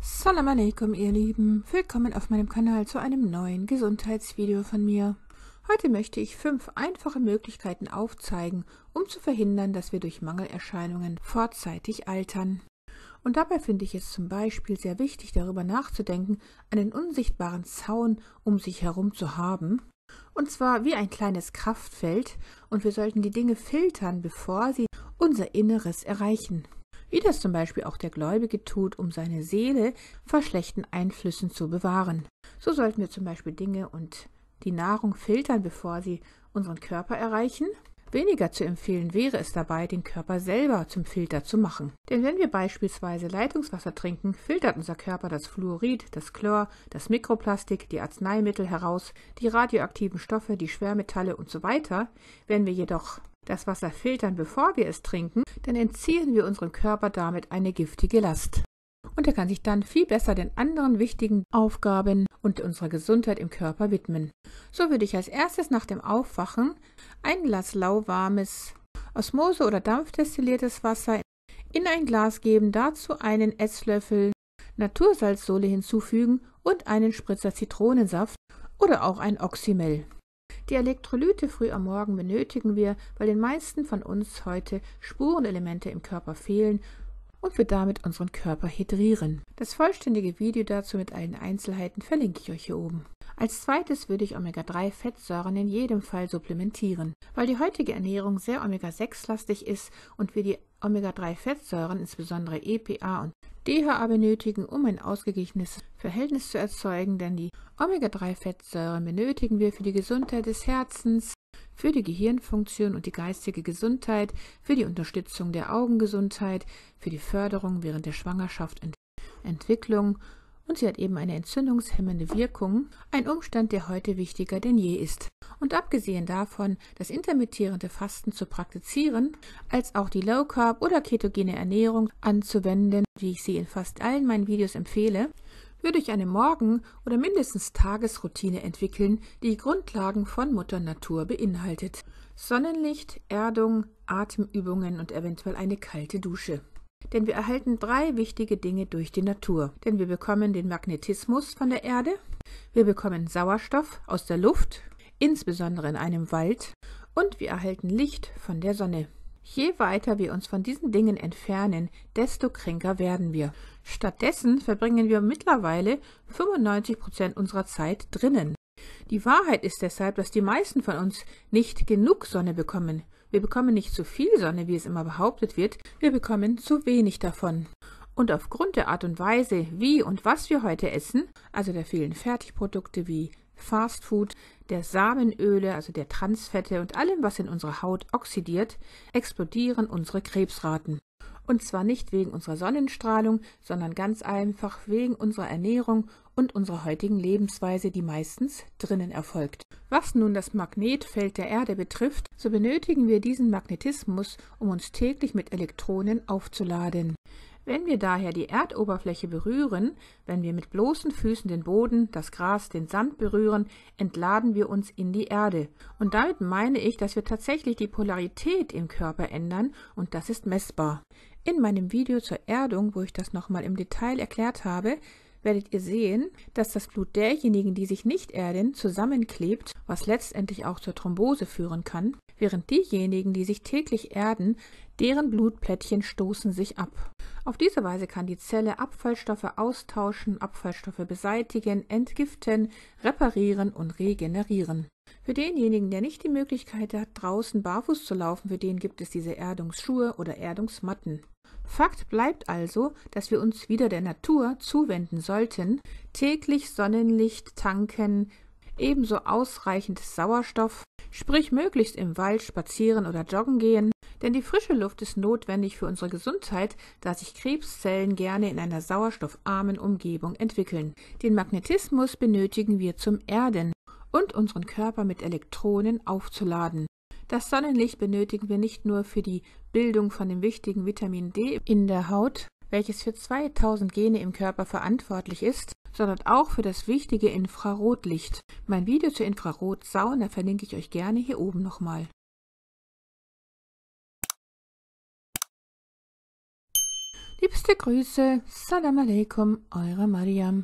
Salam alaikum, ihr Lieben. Willkommen auf meinem Kanal zu einem neuen Gesundheitsvideo von mir. Heute möchte ich 5 einfache Möglichkeiten aufzeigen, um zu verhindern, dass wir durch Mangelerscheinungen vorzeitig altern. Und dabei finde ich es zum Beispiel sehr wichtig, darüber nachzudenken, einen unsichtbaren Zaun um sich herum zu haben. Und zwar wie ein kleines Kraftfeld, und wir sollten die Dinge filtern, bevor sie unser Inneres erreichen. Wie das zum Beispiel auch der Gläubige tut, um seine Seele vor schlechten Einflüssen zu bewahren. So sollten wir zum Beispiel Dinge und die Nahrung filtern, bevor sie unseren Körper erreichen. Weniger zu empfehlen wäre es dabei, den Körper selber zum Filter zu machen. Denn wenn wir beispielsweise Leitungswasser trinken, filtert unser Körper das Fluorid, das Chlor, das Mikroplastik, die Arzneimittel heraus, die radioaktiven Stoffe, die Schwermetalle und so weiter. Wenn wir jedoch das Wasser filtern, bevor wir es trinken, dann entziehen wir unserem Körper damit eine giftige Last. Und er kann sich dann viel besser den anderen wichtigen Aufgaben und unserer Gesundheit im Körper widmen. So würde ich als erstes nach dem Aufwachen ein Glas lauwarmes Osmose- oder dampfdestilliertes Wasser in ein Glas geben, dazu einen Esslöffel Natursalzsole hinzufügen und einen Spritzer Zitronensaft oder auch ein Oxymel. Die Elektrolyte früh am Morgen benötigen wir, weil den meisten von uns heute Spurenelemente im Körper fehlen und wir damit unseren Körper hydrieren. Das vollständige Video dazu mit allen Einzelheiten verlinke ich euch hier oben. Als zweites würde ich Omega-3-Fettsäuren in jedem Fall supplementieren. Weil die heutige Ernährung sehr Omega-6-lastig ist und wir die Omega-3-Fettsäuren, insbesondere EPA und DHA, benötigen, um ein ausgeglichenes Verhältnis zu erzeugen, denn die Omega-3-Fettsäuren benötigen wir für die Gesundheit des Herzens, für die Gehirnfunktion und die geistige Gesundheit, für die Unterstützung der Augengesundheit, für die Förderung während der Schwangerschaft und Entwicklung, und sie hat eben eine entzündungshemmende Wirkung, ein Umstand, der heute wichtiger denn je ist. Und abgesehen davon, das intermittierende Fasten zu praktizieren, als auch die Low Carb oder ketogene Ernährung anzuwenden, wie ich sie in fast allen meinen Videos empfehle, würde ich eine Morgen- oder mindestens Tagesroutine entwickeln, die die Grundlagen von Mutter Natur beinhaltet. Sonnenlicht, Erdung, Atemübungen und eventuell eine kalte Dusche. Denn wir erhalten 3 wichtige Dinge durch die Natur. Denn wir bekommen den Magnetismus von der Erde, wir bekommen Sauerstoff aus der Luft, insbesondere in einem Wald, und wir erhalten Licht von der Sonne. Je weiter wir uns von diesen Dingen entfernen, desto kränker werden wir. Stattdessen verbringen wir mittlerweile 95% unserer Zeit drinnen. Die Wahrheit ist deshalb, dass die meisten von uns nicht genug Sonne bekommen. Wir bekommen nicht so viel Sonne, wie es immer behauptet wird, wir bekommen zu wenig davon. Und aufgrund der Art und Weise, wie und was wir heute essen, also der vielen Fertigprodukte wie Fast Food, der Samenöle, also der Transfette und allem, was in unserer Haut oxidiert, explodieren unsere Krebsraten. Und zwar nicht wegen unserer Sonnenstrahlung, sondern ganz einfach wegen unserer Ernährung und unserer heutigen Lebensweise, die meistens drinnen erfolgt. Was nun das Magnetfeld der Erde betrifft, so benötigen wir diesen Magnetismus, um uns täglich mit Elektronen aufzuladen. Wenn wir daher die Erdoberfläche berühren, wenn wir mit bloßen Füßen den Boden, das Gras, den Sand berühren, entladen wir uns in die Erde. Und damit meine ich, dass wir tatsächlich die Polarität im Körper ändern, und das ist messbar. In meinem Video zur Erdung, wo ich das nochmal im Detail erklärt habe, werdet ihr sehen, dass das Blut derjenigen, die sich nicht erden, zusammenklebt, was letztendlich auch zur Thrombose führen kann, während diejenigen, die sich täglich erden, deren Blutplättchen stoßen sich ab. Auf diese Weise kann die Zelle Abfallstoffe austauschen, Abfallstoffe beseitigen, entgiften, reparieren und regenerieren. Für denjenigen, der nicht die Möglichkeit hat, draußen barfuß zu laufen, für den gibt es diese Erdungsschuhe oder Erdungsmatten. Fakt bleibt also, dass wir uns wieder der Natur zuwenden sollten, täglich Sonnenlicht tanken, ebenso ausreichend Sauerstoff, sprich möglichst im Wald spazieren oder joggen gehen, denn die frische Luft ist notwendig für unsere Gesundheit, da sich Krebszellen gerne in einer sauerstoffarmen Umgebung entwickeln. Den Magnetismus benötigen wir zum Erden und unseren Körper mit Elektronen aufzuladen. Das Sonnenlicht benötigen wir nicht nur für die Bildung von dem wichtigen Vitamin D in der Haut, welches für 2000 Gene im Körper verantwortlich ist, sondern auch für das wichtige Infrarotlicht. Mein Video zur Infrarotsauna verlinke ich euch gerne hier oben nochmal. Liebste Grüße, Salam Aleikum, eure Mariam.